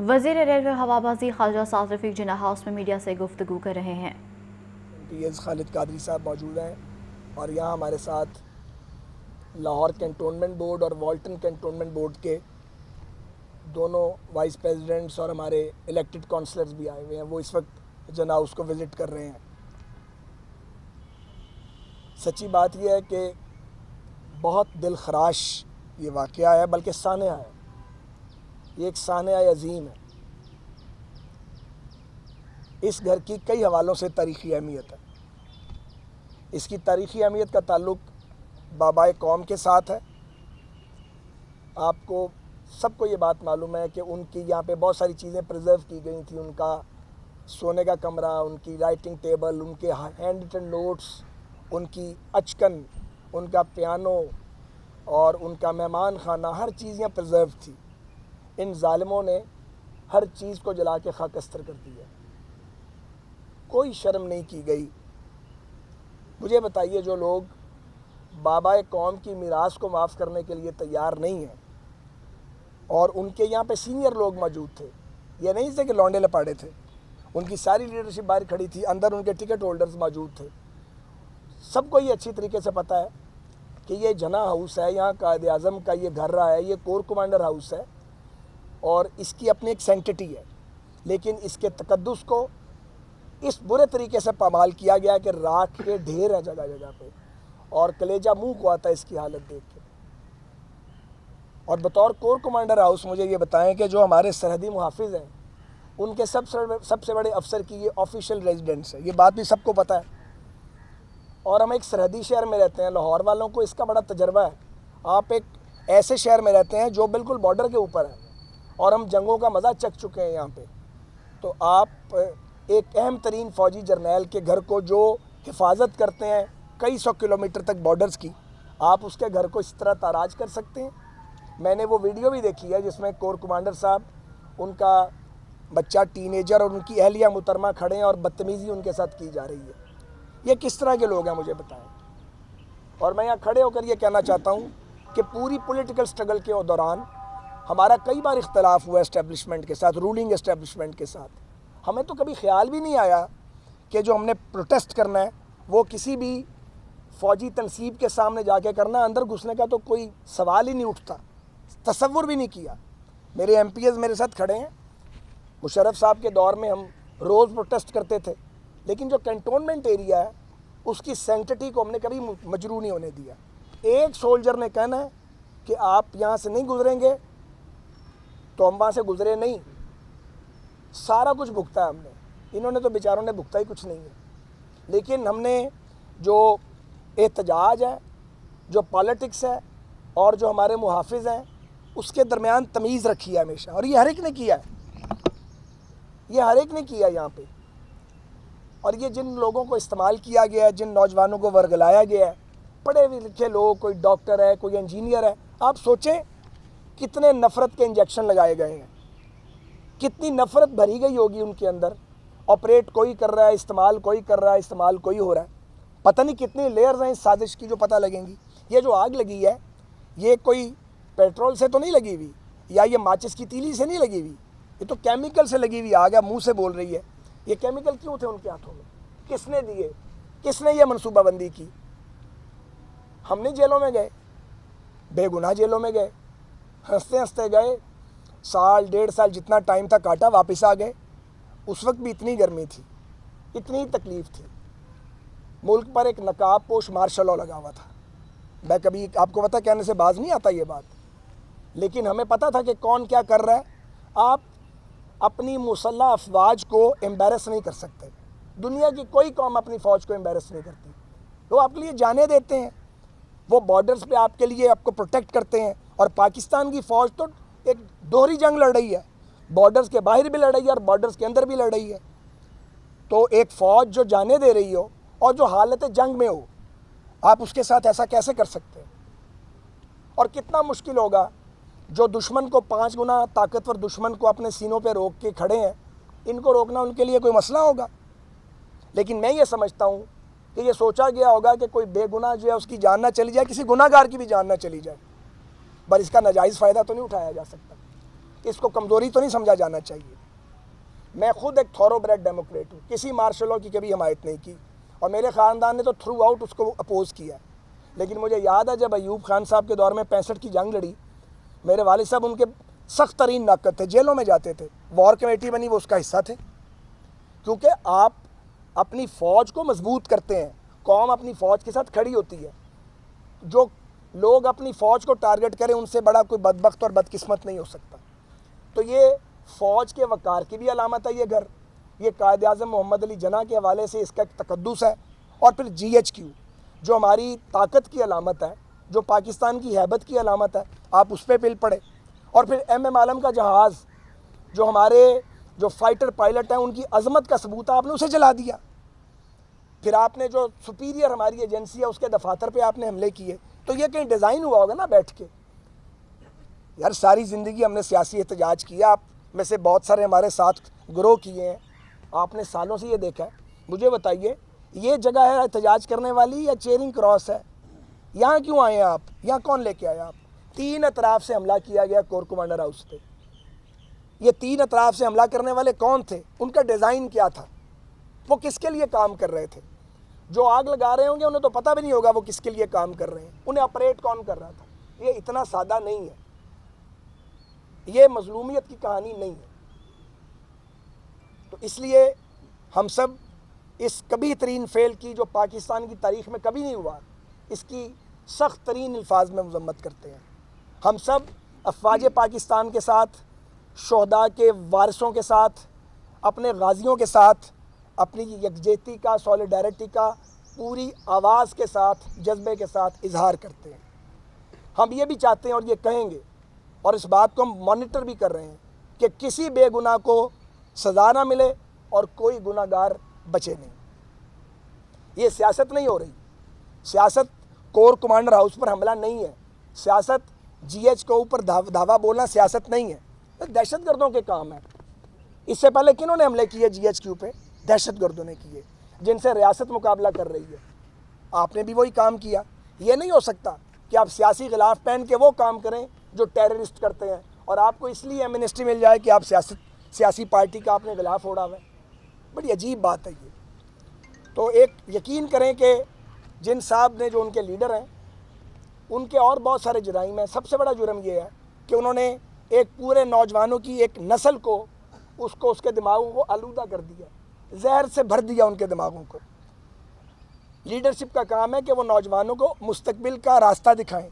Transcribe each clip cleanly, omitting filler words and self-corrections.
وزیر ریلوے ہوابازی خواجہ سعد رفیق جناح ہاؤس میں میڈیا سے گفتگو کر رہے ہیں۔ خالد قادری صاحب موجود ہیں اور یہاں ہمارے ساتھ لاہور کینٹونمنٹ بورڈ اور والٹن کینٹونمنٹ بورڈ کے دونوں وائس پریزیڈنٹس اور ہمارے الیکٹڈ کونسلرز بھی آئے ہوئے ہیں، وہ اس وقت جناح ہاؤس کو وزٹ کر رہے ہیں۔ سچی بات یہ ہے کہ بہت دل خراش یہ واقعہ ہے، بلکہ سانحہ ہے، یہ ایک سانحہ عظیم ہے۔ اس گھر کی کئی حوالوں سے تاریخی اہمیت ہے۔ اس کی تاریخی اہمیت کا تعلق بابائے قوم کے ساتھ ہے۔ آپ کو سب کو یہ بات معلوم ہے کہ ان کی یہاں پہ بہت ساری چیزیں پریزرو کی گئی تھیں، ان کا سونے کا کمرہ، ان کی رائٹنگ ٹیبل، ان کے ہینڈ ریٹن نوٹس، ان کی اچکن، ان کا پیانو اور ان کا مہمان خانہ، ہر چیز یہاں پریزرو تھی۔ ان ظالموں نے ہر چیز کو جلا کے خاکستر کر دیا، کوئی شرم نہیں کی گئی۔ مجھے بتائیے، جو لوگ بابائے قوم کی میراث کو معاف کرنے کے لیے تیار نہیں ہیں، اور ان کے یہاں پہ سینئر لوگ موجود تھے، یہ نہیں تھے کہ لونڈے لپاڑے تھے، ان کی ساری لیڈرشپ باہر کھڑی تھی، اندر ان کے ٹکٹ ہولڈرز موجود تھے۔ سب کو یہ اچھی طریقے سے پتہ ہے کہ یہ جناح ہاؤس ہے، یہاں قائد اعظم کا یہ گھر رہا ہے، یہ کور کمانڈر ہاؤس ہے اور اس کی اپنی ایک سینکٹی ہے، لیکن اس کے تقدس کو اس برے طریقے سے پامال کیا گیا کہ راکھ کے ڈھیر ہے جگہ جگہ پہ، اور کلیجہ منہ کو آتا ہے اس کی حالت دیکھ کے۔ اور بطور کور کمانڈر ہاؤس مجھے یہ بتائیں کہ جو ہمارے سرحدی محافظ ہیں، ان کے سب سے بڑے افسر کی یہ آفیشیل ریزیڈنس ہے، یہ بات بھی سب کو پتہ ہے۔ اور ہم ایک سرحدی شہر میں رہتے ہیں، لاہور والوں کو اس کا بڑا تجربہ ہے۔ آپ ایک ایسے شہر میں رہتے ہیں جو بالکل بارڈر کے اوپر ہے، اور ہم جنگوں کا مزہ چکھ چکے ہیں یہاں پہ، تو آپ ایک اہم ترین فوجی جرنیل کے گھر کو جو حفاظت کرتے ہیں کئی سو کلومیٹر تک بارڈرز کی، آپ اس کے گھر کو اس طرح تاراج کر سکتے ہیں؟ میں نے وہ ویڈیو بھی دیکھی ہے جس میں کور کمانڈر صاحب، ان کا بچہ ٹین ایجر اور ان کی اہلیہ محترمہ کھڑے ہیں اور بدتمیزی ان کے ساتھ کی جا رہی ہے۔ یہ کس طرح کے لوگ ہیں مجھے بتائیں۔ اور میں یہاں کھڑے ہو کر یہ کہنا چاہتا ہوں کہ پوری پولیٹیکل سٹرگل کے دوران ہمارا کئی بار اختلاف ہوا اسٹیبلشمنٹ کے ساتھ، رولنگ اسٹیبلشمنٹ کے ساتھ۔ ہمیں تو کبھی خیال بھی نہیں آیا کہ جو ہم نے پروٹیسٹ کرنا ہے وہ کسی بھی فوجی تنصیب کے سامنے جا کے کرنا، اندر گھسنے کا تو کوئی سوال ہی نہیں اٹھتا، تصور بھی نہیں کیا۔ میرے ایم پی ایز میرے ساتھ کھڑے ہیں، مشرف صاحب کے دور میں ہم روز پروٹیسٹ کرتے تھے، لیکن جو کنٹونمنٹ ایریا ہے اس کی سینکٹی کو ہم نے کبھی مجروح نہیں ہونے دیا۔ ایک سولجر نے کہنا ہے کہ آپ یہاں سے نہیں گزریں گے تو ہم وہاں سے گزرے نہیں۔ سارا کچھ بھگتا ہے ہم نے، انہوں نے تو بیچاروں نے بھگتا ہی کچھ نہیں ہے۔ لیکن ہم نے جو احتجاج ہے، جو پالیٹکس ہے اور جو ہمارے محافظ ہیں، اس کے درمیان تمیز رکھی ہے ہمیشہ، اور یہ ہر ایک نے کیا ہے، یہ ہر ایک نے کیا یہاں پہ۔ اور یہ جن لوگوں کو استعمال کیا گیا ہے، جن نوجوانوں کو ورگلایا گیا ہے، پڑھے لکھے لوگ، کوئی ڈاکٹر ہے، کوئی انجینئر ہے، آپ سوچیں کتنے نفرت کے انجیکشن لگائے گئے ہیں، کتنی نفرت بھری گئی ہوگی ان کے اندر۔ آپریٹ کوئی کر رہا ہے، استعمال کوئی کر رہا ہے، استعمال کوئی ہو رہا ہے۔ پتہ نہیں کتنی لیئرز ہیں اس سازش کی جو پتہ لگیں گی۔ یہ جو آگ لگی ہے یہ کوئی پیٹرول سے تو نہیں لگی ہوئی، یا یہ ماچس کی تیلی سے نہیں لگی ہوئی، یہ تو کیمیکل سے لگی ہوئی آگ ہے، منہ سے بول رہی ہے۔ یہ کیمیکل کیوں تھے ان کے ہاتھوں میں؟ کس نے دیے؟ کس نے یہ منصوبہ بندی کی؟ ہم نے جیلوں میں گئے، بے گناہ جیلوں میں گئے، ہنستے ہنستے گئے، سال ڈیڑھ سال جتنا ٹائم تھا کاٹا، واپس آ گئے۔ اس وقت بھی اتنی گرمی تھی، اتنی تکلیف تھی، ملک پر ایک نقاب پوش مارشل لاء لگا ہوا تھا۔ میں کبھی آپ کو پتہ کہنے سے باز نہیں آتا یہ بات، لیکن ہمیں پتہ تھا کہ کون کیا کر رہا ہے۔ آپ اپنی مسلح افواج کو امبیرس نہیں کر سکتے، دنیا کی کوئی قوم اپنی فوج کو امبیرس نہیں کرتی۔ وہ آپ کے لیے جانیں دیتے ہیں، وہ بارڈرز پہ آپ کے لیے آپ کو پروٹیکٹ کرتے ہیں۔ اور پاکستان کی فوج تو ایک دوہری جنگ لڑ رہی ہے، بارڈرز کے باہر بھی لڑ رہی ہے اور بارڈرز کے اندر بھی لڑ رہی ہے۔ تو ایک فوج جو جانے دے رہی ہو اور جو حالت جنگ میں ہو، آپ اس کے ساتھ ایسا کیسے کر سکتے ہیں؟ اور کتنا مشکل ہوگا جو دشمن کو 5 گنا طاقتور دشمن کو اپنے سینوں پہ روک کے کھڑے ہیں، ان کو روکنا ان کے لیے کوئی مسئلہ ہوگا؟ لیکن میں یہ سمجھتا ہوں کہ یہ سوچا گیا ہوگا کہ کوئی بے گناہ جو ہے اس کی جان نہ چلی جائے، کسی گناہ گار کی بھی جان نہ چلی جائے، پر اس کا ناجائز فائدہ تو نہیں اٹھایا جا سکتا۔ اس کو کمزوری تو نہیں سمجھا جانا چاہیے. میں خود ایک تھورو بریڈ ڈیموکریٹ ہوں, کسی مارشل لاء کی کبھی حمایت نہیں کی, اور میرے خاندان نے تو تھرو آؤٹ اس کو اپوز کیا. لیکن مجھے یاد ہے جب ایوب خان صاحب کے دور میں 65 کی جنگ لڑی, میرے والد صاحب ان کے سخت ترین ناقد تھے, جیلوں میں جاتے تھے, وار کمیٹی بنی وہ اس کا حصہ تھے. کیونکہ آپ اپنی فوج کو مضبوط کرتے ہیں, قوم اپنی فوج کے ساتھ کھڑی ہوتی ہے. جو لوگ اپنی فوج کو ٹارگٹ کریں ان سے بڑا کوئی بدبخت اور بدقسمت نہیں ہو سکتا. تو یہ فوج کے وقار کی بھی علامت ہے یہ گھر. یہ قائد اعظم محمد علی جناح کے حوالے سے اس کا ایک تقدس ہے. اور پھر GHQ جو ہماری طاقت کی علامت ہے, جو پاکستان کی ہیبت کی علامت ہے, آپ اس پہ پل پڑے. اور پھر MM عالم کا جہاز جو ہمارے جو فائٹر پائلٹ ہیں ان کی عظمت کا ثبوت ہے, آپ نے اسے جلا دیا. پھر آپ نے جو سپیریئر ہماری ایجنسی ہے اس کے دفاتر پہ آپ نے حملے کیے. تو یہ کہیں ڈیزائن ہوا ہوگا نا بیٹھ کے. یار ساری زندگی ہم نے سیاسی احتجاج کیا, آپ میں سے بہت سارے ہمارے ساتھ گروہ کیے ہیں, آپ نے سالوں سے یہ دیکھا ہے. مجھے بتائیے یہ جگہ ہے احتجاج کرنے والی یا چیرنگ کراس ہے؟ یہاں کیوں آئے ہیں آپ؟ یہاں کون لے کے آئے آپ؟ 3 اطراف سے حملہ کیا گیا کور کمانڈر ہاؤس پہ. یہ 3 اطراف سے حملہ کرنے والے کون تھے؟ ان کا ڈیزائن کیا تھا؟ وہ کس کے لیے کام کر رہے تھے؟ جو آگ لگا رہے ہوں گے انہیں تو پتہ بھی نہیں ہوگا وہ کس کے لیے کام کر رہے ہیں, انہیں آپریٹ کون کر رہا تھا. یہ اتنا سادہ نہیں ہے, یہ مظلومیت کی کہانی نہیں ہے. تو اس لیے ہم سب اس کبھی ترین فعل کی جو پاکستان کی تاریخ میں کبھی نہیں ہوا, اس کی سخت ترین الفاظ میں مذمت کرتے ہیں. ہم سب افواج پاکستان کے ساتھ, شہداء کے وارثوں کے ساتھ, اپنے غازیوں کے ساتھ اپنی یکجہتی کا, سولیڈیرٹی کا پوری آواز کے ساتھ, جذبے کے ساتھ اظہار کرتے ہیں. ہم یہ بھی چاہتے ہیں اور یہ کہیں گے, اور اس بات کو ہم مانیٹر بھی کر رہے ہیں کہ کسی بے گناہ کو سزا نہ ملے اور کوئی گناہ گار بچے نہیں. یہ سیاست نہیں ہو رہی. سیاست کور کمانڈر ہاؤس پر حملہ نہیں ہے. سیاست GH کے اوپر دھاوا بولنا سیاست نہیں ہے. دہشت گردوں کے کام ہے. اس سے پہلے کنہوں نے حملے کیے GHQ پہ؟ دہشت گردوں نے کیے, جن سے ریاست مقابلہ کر رہی ہے. آپ نے بھی وہی کام کیا. یہ نہیں ہو سکتا کہ آپ سیاسی غلاف پہن کے وہ کام کریں جو ٹیررسٹ کرتے ہیں, اور آپ کو اس لیے ایمنسٹی مل جائے کہ آپ سیاسی پارٹی کا آپ نے غلاف اوڑا ہوا ہے. بڑی عجیب بات ہے یہ. تو ایک یقین کریں کہ جن صاحب نے جو ان کے لیڈر ہیں ان کے اور بہت سارے جرائم ہیں. سب سے بڑا جرم یہ ہے کہ انہوں نے ایک پورے نوجوانوں کی ایک نسل کو اس کے دماغوں کو آلودہ کر دیا, زہر سے بھر دیا ان کے دماغوں کو. لیڈرشپ کا کام ہے کہ وہ نوجوانوں کو مستقبل کا راستہ دکھائیں,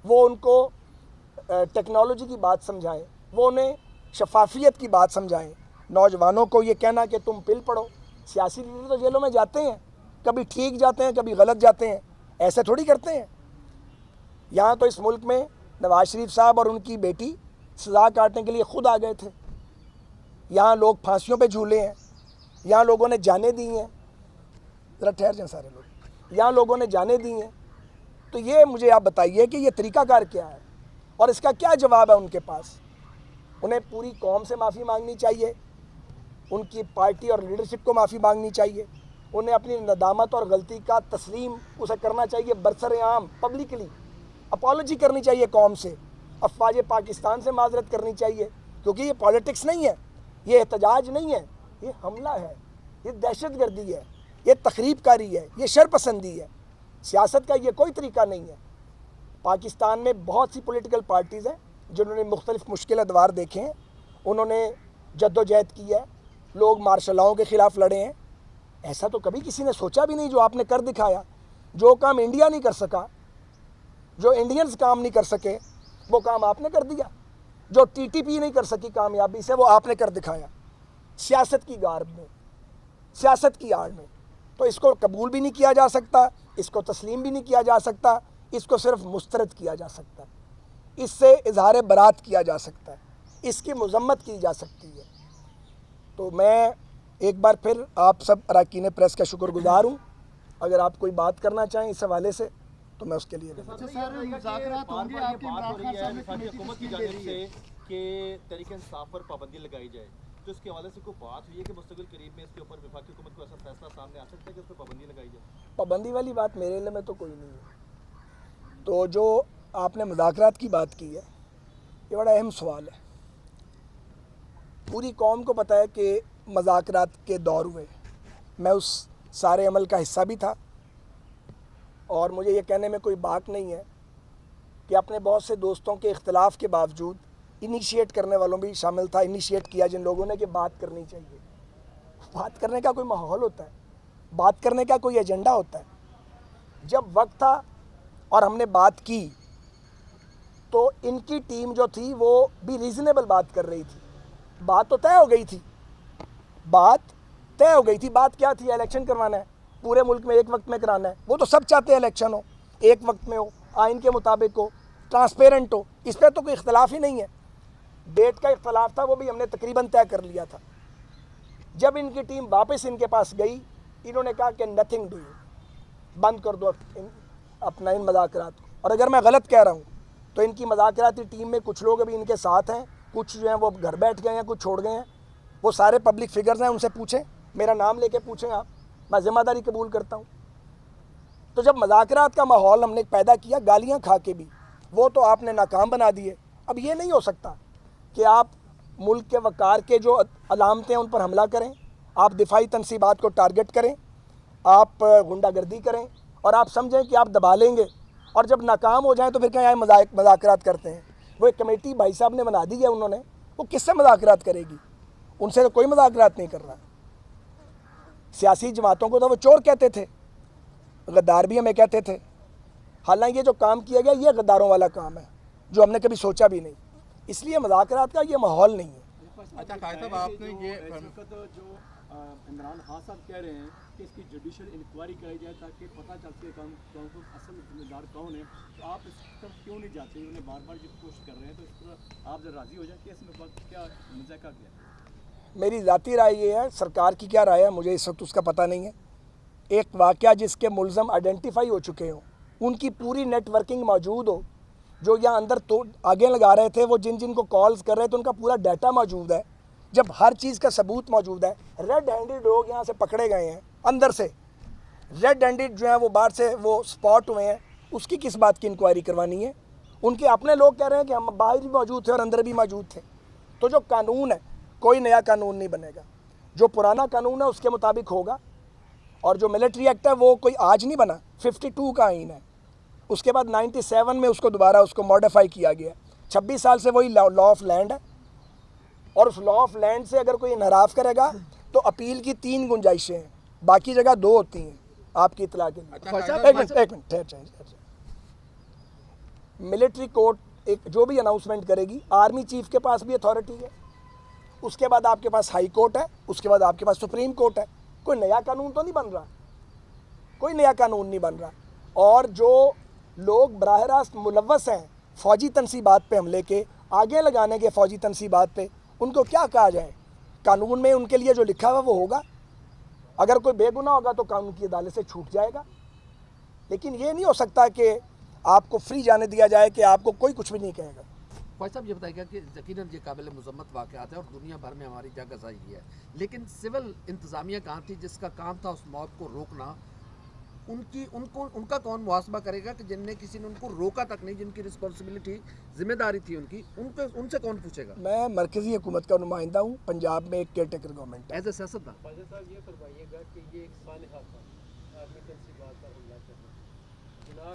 وہ ان کو ٹیکنالوجی کی بات سمجھائیں, وہ انہیں شفافیت کی بات سمجھائیں. نوجوانوں کو یہ کہنا کہ تم پل پڑو. سیاسی لیڈر تو جیلوں میں جاتے ہیں, کبھی ٹھیک جاتے ہیں کبھی غلط جاتے ہیں, ایسے تھوڑی کرتے ہیں. یہاں تو اس ملک میں نواز شریف صاحب اور ان کی بیٹی سزا کاٹنے کے لیے خود آ گئے تھے. یہاں لوگ پھانسیوں پہ جھولے ہیں, یہاں لوگوں نے جانیں دی ہیں. ذرا ٹھہر جائیں سارے لوگ. یہاں لوگوں نے جانیں دی ہیں. تو یہ مجھے آپ بتائیے کہ یہ طریقہ کار کیا ہے اور اس کا کیا جواب ہے ان کے پاس؟ انہیں پوری قوم سے معافی مانگنی چاہیے, ان کی پارٹی اور لیڈرشپ کو معافی مانگنی چاہیے, انہیں اپنی ندامت اور غلطی کا تسلیم اسے کرنا چاہیے برسر عام پبلکلی, اپالوجی کرنی چاہیے قوم سے, افواج پاکستان سے معذرت کرنی چاہیے. کیونکہ یہ پالیٹکس نہیں ہے, یہ احتجاج نہیں ہے, یہ حملہ ہے, یہ دہشت گردی ہے, یہ تخریب کاری ہے, یہ شر پسندی ہے. سیاست کا یہ کوئی طریقہ نہیں ہے. پاکستان میں بہت سی پولیٹیکل پارٹیز ہیں جنہوں نے مختلف مشکل ادوار دیکھے ہیں, انہوں نے جد و جہد کی ہے, لوگ مارشل لاؤں کے خلاف لڑے ہیں. ایسا تو کبھی کسی نے سوچا بھی نہیں جو آپ نے کر دکھایا. جو کام انڈیا نہیں کر سکا, جو انڈینز کام نہیں کر سکے, وہ کام آپ نے کر دیا. جو TTP نہیں کر سکی کامیابی سے, وہ آپ نے کر دکھایا سیاست کی گارب میں, سیاست کی آڑ میں. تو اس کو قبول بھی نہیں کیا جا سکتا, اس کو تسلیم بھی نہیں کیا جا سکتا, اس کو صرف مسترد کیا جا سکتا ہے. اس سے اظہار برات کیا جا سکتا ہے, اس کی مذمت کی جا سکتی ہے. تو میں ایک بار پھر آپ سب اراکین پریس کا شکر گزار ہوں. اگر آپ کوئی بات کرنا چاہیں اس حوالے سے تو میں اس کے لیے حکومت کی جانب سے کہ تحریک انصاف پر پابندی لگائی جائے, تو اس کے حوالے سے کوئی بات ہوئی ہے کہ مستقبل قریب میں اس کے اوپر وفاقی حکومت کو ایسا فیصلہ سامنے آ سکتا ہے کہ اس پر پابندی لگائی جائے؟ پابندی والی بات میرے علم میں تو کوئی نہیں ہے. تو جو آپ نے مذاکرات کی بات کی ہے, یہ بڑا اہم سوال ہے. پوری قوم کو پتہ ہے کہ مذاکرات کے دور ہوئے، میں اس سارے عمل کا حصہ بھی تھا، اور مجھے یہ کہنے میں کوئی بات نہیں ہے کہ اپنے بہت سے دوستوں کے اختلاف کے باوجود انیشیٹ کرنے والوں بھی شامل تھا، انیشیٹ کیا جن لوگوں نے کہ بات کرنی چاہیے۔ بات کرنے کا کوئی ماحول ہوتا ہے، بات کرنے کا کوئی ایجنڈا ہوتا ہے۔ جب وقت تھا اور ہم نے بات کی تو ان کی ٹیم جو تھی وہ بھی ریزنیبل بات کر رہی تھی، بات تو طے ہو گئی تھی، بات کیا تھی؟ الیکشن کروانا ہے، پورے ملک میں ایک وقت میں کرانا ہے، وہ تو سب چاہتے ہیں الیکشن ہو، ایک وقت میں ہو، آئین کے مطابق ہو، ٹرانسپیرنٹ ہو، اس پہ تو کوئی اختلاف ہی نہیں ہے۔ ڈیٹ کا اختلاف تھا، وہ بھی ہم نے تقریباً طے کر لیا تھا۔ جب ان کی ٹیم واپس ان کے پاس گئی، انہوں نے کہا کہ نتھنگ ڈوئنگ، بند کر دو اپنا ان مذاکرات کو۔ اور اگر میں غلط کہہ رہا ہوں تو ان کی مذاکراتی ٹیم میں کچھ لوگ ابھی ان کے ساتھ ہیں، کچھ جو ہیں وہ گھر بیٹھ گئے ہیں، کچھ چھوڑ گئے ہیں، وہ سارے پبلک فگرز ہیں، ان سے پوچھیں، میرا نام لے کے پوچھیں آپ، میں ذمہ داری قبول کرتا ہوں۔ تو جب مذاکرات کا ماحول ہم نے پیدا کیا، گالیاں کھا کے بھی، وہ تو آپ نے ناکام بنا دیے۔ اب یہ نہیں ہو سکتا کہ آپ ملک کے وقار کے جو علامتیں ہیں ان پر حملہ کریں، آپ دفاعی تنصیبات کو ٹارگٹ کریں، آپ غنڈہ گردی کریں، اور آپ سمجھیں کہ آپ دبا لیں گے، اور جب ناکام ہو جائیں تو پھر کہیں مذاکرات کرتے ہیں۔ وہ ایک کمیٹی بھائی صاحب نے بنا دی ہے انہوں نے، وہ کس سے مذاکرات کرے گی؟ ان سے تو کوئی مذاکرات نہیں کر رہا۔ سیاسی جماعتوں کو تو وہ چور کہتے تھے، غدار بھی ہمیں کہتے تھے، حالانکہ یہ جو کام کیا گیا یہ غداروں والا کام ہے جو ہم نے کبھی سوچا بھی نہیں۔ اس لیے مذاکرات کا یہ ماحول نہیں ہے۔ اچھا قائد صاحب، آپ نے یہ اس وقت جو عمران خان صاحب کہہ رہے ہیں کہ اس کی جوڈیشل انکوائری کرائی جائے تاکہ پتہ چل سکے کون اصل ذمہ دار کون ہے، تو آپ اس طرف کیوں نہیں جاتے؟ انہیں بار بار یہ کوشش کر رہے ہیں، تو اس پر آپ جب راضی ہو جائیں کہ اس میں وقت کیا مذاکرہ کیا؟ میری ذاتی رائے یہ ہے، سرکار کی کیا رائے ہے مجھے اس وقت اس کا پتہ نہیں ہے۔ ایک واقعہ جس کے ملزم آئیڈینٹیفائی ہو چکے ہوں، ان کی پوری نیٹ ورکنگ موجود ہو، جو یہاں اندر تو آگے لگا رہے تھے، وہ جن کو کالز کر رہے تھے ان کا پورا ڈیٹا موجود ہے، جب ہر چیز کا ثبوت موجود ہے، ریڈ ہینڈڈ لوگ یہاں سے پکڑے گئے ہیں، اندر سے ریڈ ہینڈڈ جو ہیں وہ باہر سے وہ سپاٹ ہوئے ہیں، اس کی کس بات کی انکوائری کروانی ہے؟ ان کے اپنے لوگ کہہ رہے ہیں کہ ہم باہر بھی موجود تھے اور اندر بھی موجود تھے۔ تو جو قانون ہے، کوئی نیا قانون نہیں بنے گا، جو پرانا قانون ہے اس کے مطابق ہوگا، اور جو ملٹری ایکٹ ہے وہ کوئی آج نہیں بنا، 52 کا آئین ہے، اس کے بعد 97 میں اس کو دوبارہ اس کو موڈیفائی کیا گیا، 26 سال سے وہی لا آف لینڈ ہے، اور اس لا آف لینڈ سے اگر کوئی انحراف کرے گا تو اپیل کی 3 گنجائشیں ہیں، باقی جگہ 2 ہوتی ہیں، آپ کی اطلاع کے لیے۔ ایک منٹ ٹھہر جائیں۔ ملٹری کورٹ ایک جو بھی اناؤنسمنٹ کرے گی، آرمی چیف کے پاس بھی اتھارٹی ہے، اس کے بعد آپ کے پاس ہائی کورٹ ہے، اس کے بعد آپ کے پاس سپریم کورٹ ہے۔ کوئی نیا قانون تو نہیں بن رہا، کوئی نیا قانون نہیں بن رہا۔ اور جو لوگ براہ راست ملوث ہیں فوجی تنصیبات پہ حملے کے، آگے لگانے کے فوجی تنصیبات پہ، ان کو کیا کہا جائے؟ قانون میں ان کے لیے جو لکھا ہوا وہ ہوگا، اگر کوئی بے گناہ ہوگا تو قانون کی عدالت سے چھوٹ جائے گا، لیکن یہ نہیں ہو سکتا کہ آپ کو فری جانے دیا جائے کہ آپ کو کوئی کچھ بھی نہیں کہے گا۔ خواجہ صاحب یہ بتائیے گا کہ یقیناً یہ قابل مذمت واقعات ہیں اور دنیا بھر میں ہماری جگہ گزائی ہے، لیکن سول انتظامیہ کہاں تھی جس کا کام تھا اس موت کو روکنا؟ ان کا کون محاسبہ کرے گا کہ جن نے کسی نے ان کو روکا تک نہیں، جن کی رسپانسبلٹی ذمہ داری تھی ان کی، ان سے کون پوچھے گا؟ میں مرکزی حکومت کا نمائندہ ہوں، پنجاب میں ایک کیئر ٹیکر گورنمنٹ ہے۔ ایز اے سیاستدان خواجہ صاحب یہ فرمائیے گا کہ یہ ایک سانحہ تھا آرمی تنصیبات پر حملہ کرنا،